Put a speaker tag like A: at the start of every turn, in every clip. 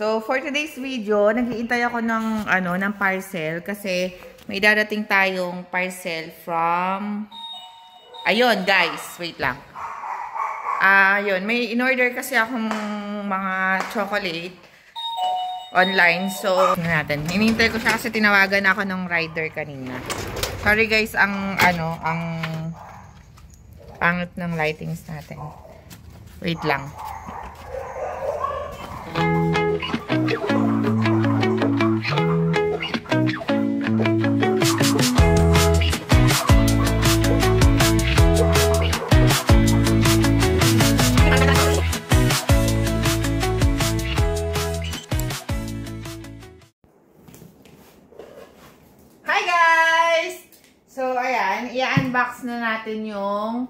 A: So, for today's video, nag-iintay ako ng parcel kasi may darating tayong parcel from... Ayun, guys. Wait lang. Ayun. May in-order kasi akong mga chocolate online. So, natin. Hinihintay ko siya kasi tinawagan ako ng rider kanina. Sorry guys, ang pangit ng lightings natin. Wait lang. Hi guys! So, ayan, i-unbox na natin yung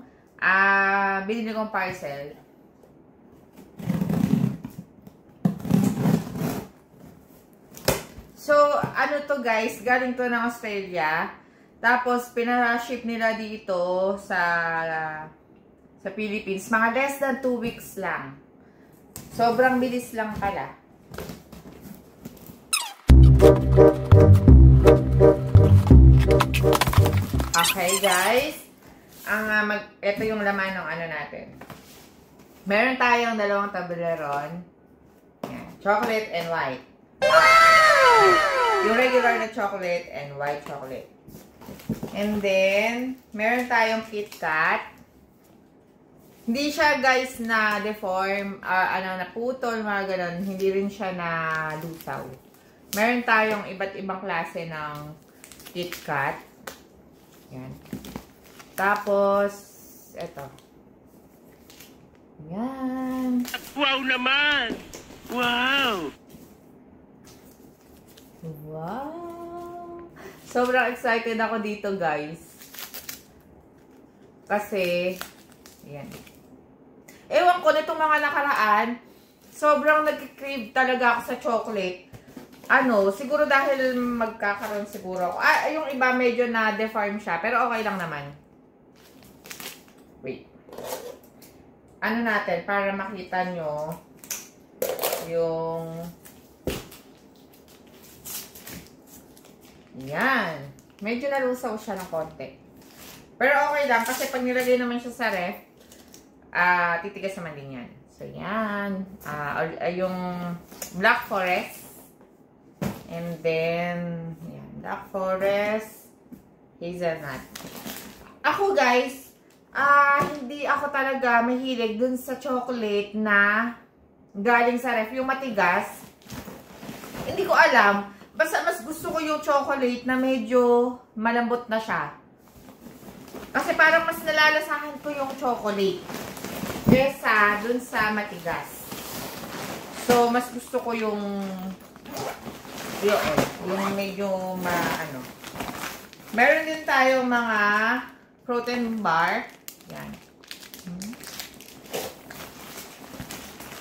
A: binili kong parcel. So, ano to guys, galing to ng Australia. Tapos, pinaship nila dito sa Philippines. Mga less than 2 weeks lang. Sobrang bilis lang pala. Okay guys. Ito yung laman ng ano natin. Meron tayong dalawang Toblerone. Yan, chocolate and white. Yung regular na chocolate and white chocolate. And then, meron tayong KitKat. Hindi siya guys na deform, naputol, mga ganun. Hindi rin siya na lusaw. Meron tayong iba't ibang klase ng KitKat. Yan. Tapos, eto. Yan.
B: Wow naman! Wow!
A: Wow! Sobrang excited ako dito, guys. Kasi, yan. Ewan ko, nitong mga nakaraan, sobrang nag-crave talaga ako sa chocolate. Siguro dahil magkakaroon siguro ako. Yung iba medyo na-deform siya, pero okay lang naman. Wait. Natin, para makita nyo yung... Yan. Medyo nalusaw siya ng konti. Pero okay lang, kasi pag nilagay naman siya sa ref, titigas naman din yan. So, yan. Yung Black Forest. And then, yan. Black Forest, hazelnut. Ako, guys, hindi ako talaga mahilig dun sa chocolate na galing sa ref. Yung matigas. Hindi ko alam. Basta mas gusto ko yung chocolate na medyo malambot na siya. Kasi parang mas nalalasahan ko yung chocolate kesa dun sa matigas. So, mas gusto ko yung medyo Meron din tayong mga protein bar. Yan.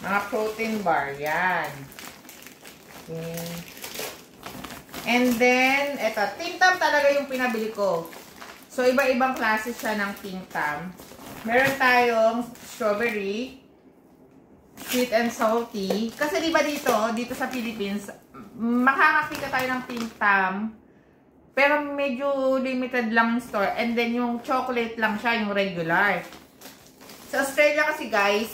A: Mga protein bar. Yan. Okay. And then, eto, Tim Tam talaga yung pinabili ko. So, iba-ibang klase siya ng Tim Tam. Meron tayong strawberry, sweet and salty. Kasi diba dito sa Philippines, makakakita tayo ng Tim Tam. Pero medyo limited lang store. And then, yung chocolate lang siya, yung regular. Sa Australia kasi guys,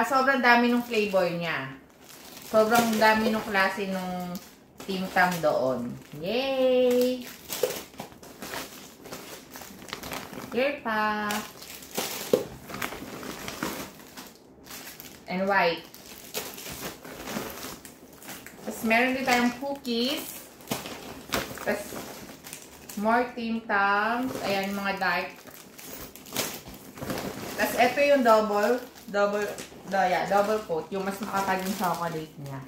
A: sobrang dami ng flavor niya. Sobrang dami ng klase ng Tim Tam doon. Yay! Here pa. And white. Tapos meron din tayong cookies. Tapos more Tim Tams. Ayan, mga dark. Tapos ito yung double coat. Yung mas makapal yung chocolate niya.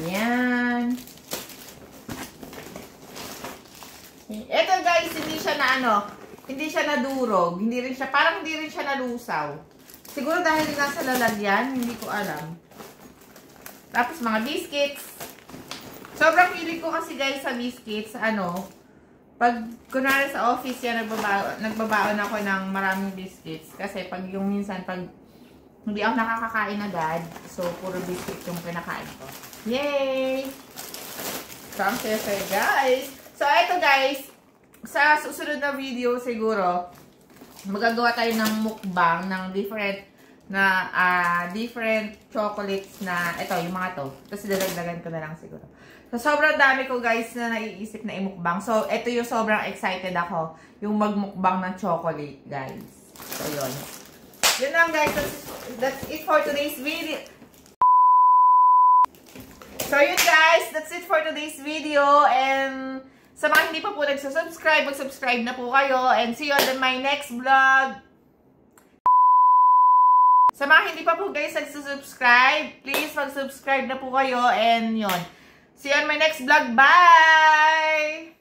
A: Yan. Ito guys, hindi siya nadurog. Hindi rin siya nalusaw. Siguro dahil nasa lalagyan, hindi ko alam. Tapos mga biscuits. Sobrang pili ko kasi guys sa biscuits, Pag, kunwari sa office yan, nagbabaon ako ng maraming biscuits. Kasi pag yung minsan, pag Hindi ako nakakakain agad. So, puro biscuit yung pinakain ko. Yay! So, ang saya-saya, guys. So, eto guys. Sa susunod na video siguro, magagawa tayo ng mukbang ng different chocolates na, ito, yung mga to. Tapos dadagdagan ko na lang siguro. So, sobrang dami ko guys na naiisip na imukbang. So, ito yung sobrang excited ako. Yung magmukbang ng chocolate, guys. So, yun. Yun lang guys. That's it for today's video. So, yun guys. That's it for today's video. And sa mga hindi pa po nagsusubscribe, mag-subscribe na po kayo. And see you on my next vlog. Sa mga hindi pa po guys nagsusubscribe, please mag-subscribe na po kayo. And yun. See you on my next vlog. Bye!